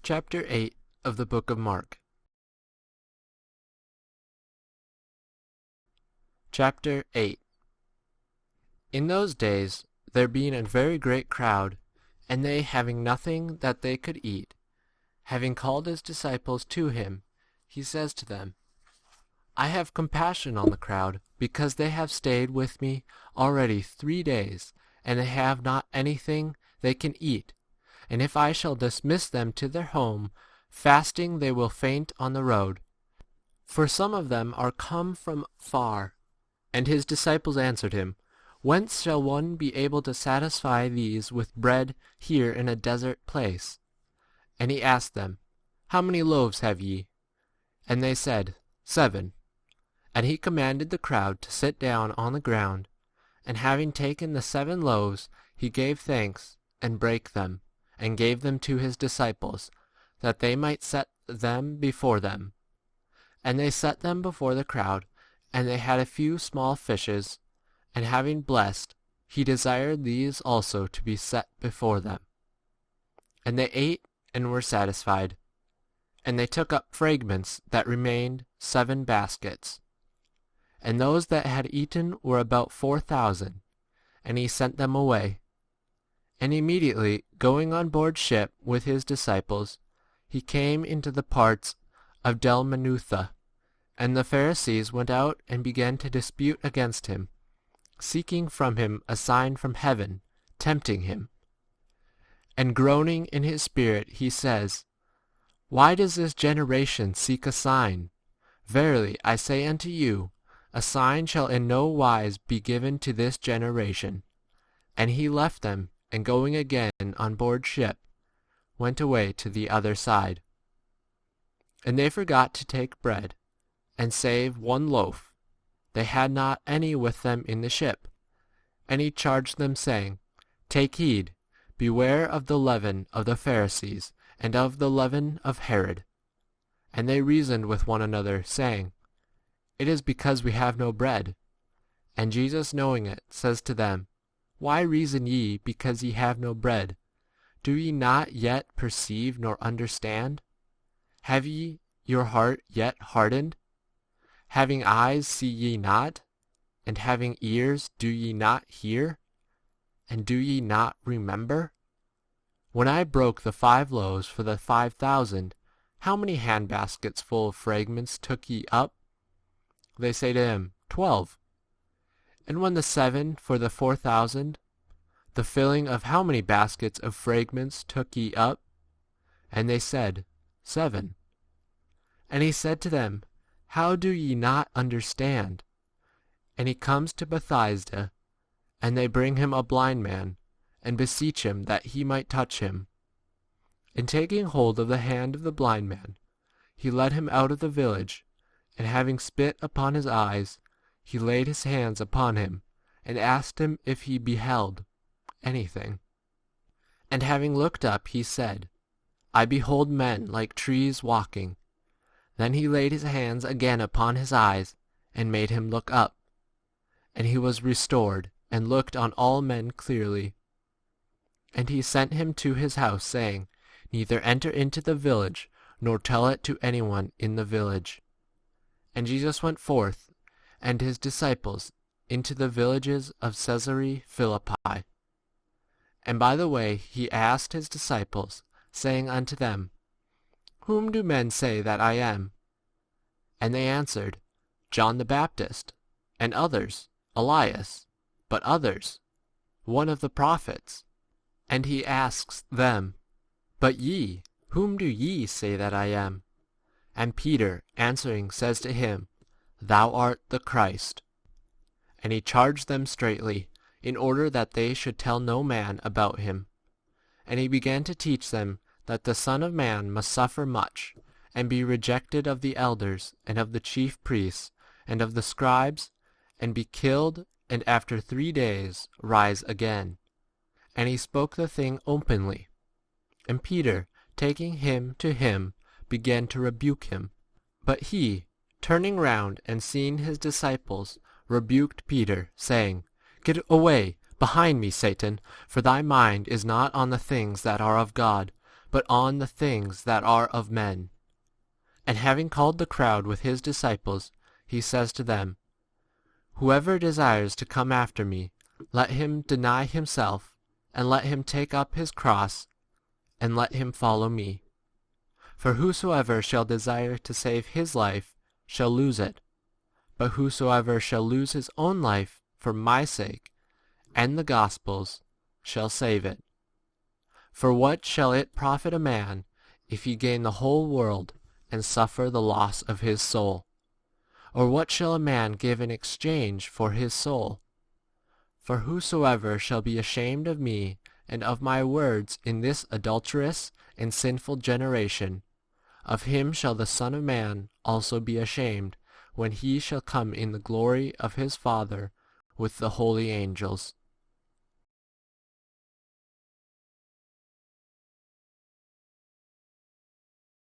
Chapter 8 of the book of Mark. Chapter 8. In those days, there being a very great crowd, and they having nothing that they could eat, having called his disciples to him, he says to them, I have compassion on the crowd, because they have stayed with me already 3 days, and they have not anything they can eat. And if I shall dismiss them to their home, fasting they will faint on the road. For some of them are come from far. And his disciples answered him, Whence shall one be able to satisfy these with bread here in a desert place? And he asked them, How many loaves have ye? And they said, 7. And he commanded the crowd to sit down on the ground. And having taken the 7 loaves, he gave thanks, and brake them, and gave them to his disciples, that they might set them before them. And they set them before the crowd. And they had a few small fishes, and having blessed, he desired these also to be set before them. And they ate and were satisfied. And they took up fragments that remained 7 baskets. And those that had eaten were about 4,000, and he sent them away. And immediately, going on board ship with his disciples, he came into the parts of Dalmanutha. And the Pharisees went out and began to dispute against him, seeking from him a sign from heaven, tempting him. And groaning in his spirit, he says, Why does this generation seek a sign? Verily I say unto you, a sign shall in no wise be given to this generation. And he left them, and going again on board ship, went away to the other side. And they forgot to take bread, and save 1 loaf. They had not any with them in the ship. And he charged them, saying, Take heed, beware of the leaven of the Pharisees, and of the leaven of Herod. And they reasoned with one another, saying, It is because we have no bread. And Jesus, knowing it, says to them, Why reason ye because ye have no bread? Do ye not yet perceive nor understand? Have ye your heart yet hardened? Having eyes see ye not? And having ears do ye not hear? And do ye not remember? When I broke the 5 loaves for the 5,000, how many handbaskets full of fragments took ye up? They say to him, 12. And when the 7 for the 4,000, the filling of how many baskets of fragments took ye up? And they said, 7. And he said to them, How do ye not understand? And he comes to Bethsaida, and they bring him a blind man, and beseech him that he might touch him. And taking hold of the hand of the blind man, he led him out of the village, and having spit upon his eyes, he laid his hands upon him, and asked him if he beheld anything. And having looked up, he said, I behold men like trees walking. Then he laid his hands again upon his eyes, and made him look up. And he was restored, and looked on all men clearly. And he sent him to his house, saying, Neither enter into the village, nor tell it to any one in the village. And Jesus went forth, and his disciples, into the villages of Caesarea Philippi. And by the way he asked his disciples, saying unto them, Whom do men say that I am? And they answered, John the Baptist, and others, Elias, but others, one of the prophets. And he asks them, But ye, whom do ye say that I am? And Peter answering says to him, Thou art the Christ. And he charged them straitly, in order that they should tell no man about him. And he began to teach them that the Son of Man must suffer much, and be rejected of the elders, and of the chief priests, and of the scribes, and be killed, and after 3 days rise again. And he spoke the thing openly. And Peter, taking him to him, began to rebuke him. But he, turning round and seeing his disciples, rebuked Peter, saying, Get away behind me, Satan, for thy mind is not on the things that are of God, but on the things that are of men. And having called the crowd with his disciples, he says to them, Whoever desires to come after me, let him deny himself, and let him take up his cross, and let him follow me. For whosoever shall desire to save his life shall lose it, but whosoever shall lose his own life for my sake and the gospel's shall save it. For what shall it profit a man if he gain the whole world and suffer the loss of his soul? Or what shall a man give in exchange for his soul? For whosoever shall be ashamed of me and of my words in this adulterous and sinful generation, of him shall the Son of Man also be ashamed when he shall come in the glory of his Father with the holy angels.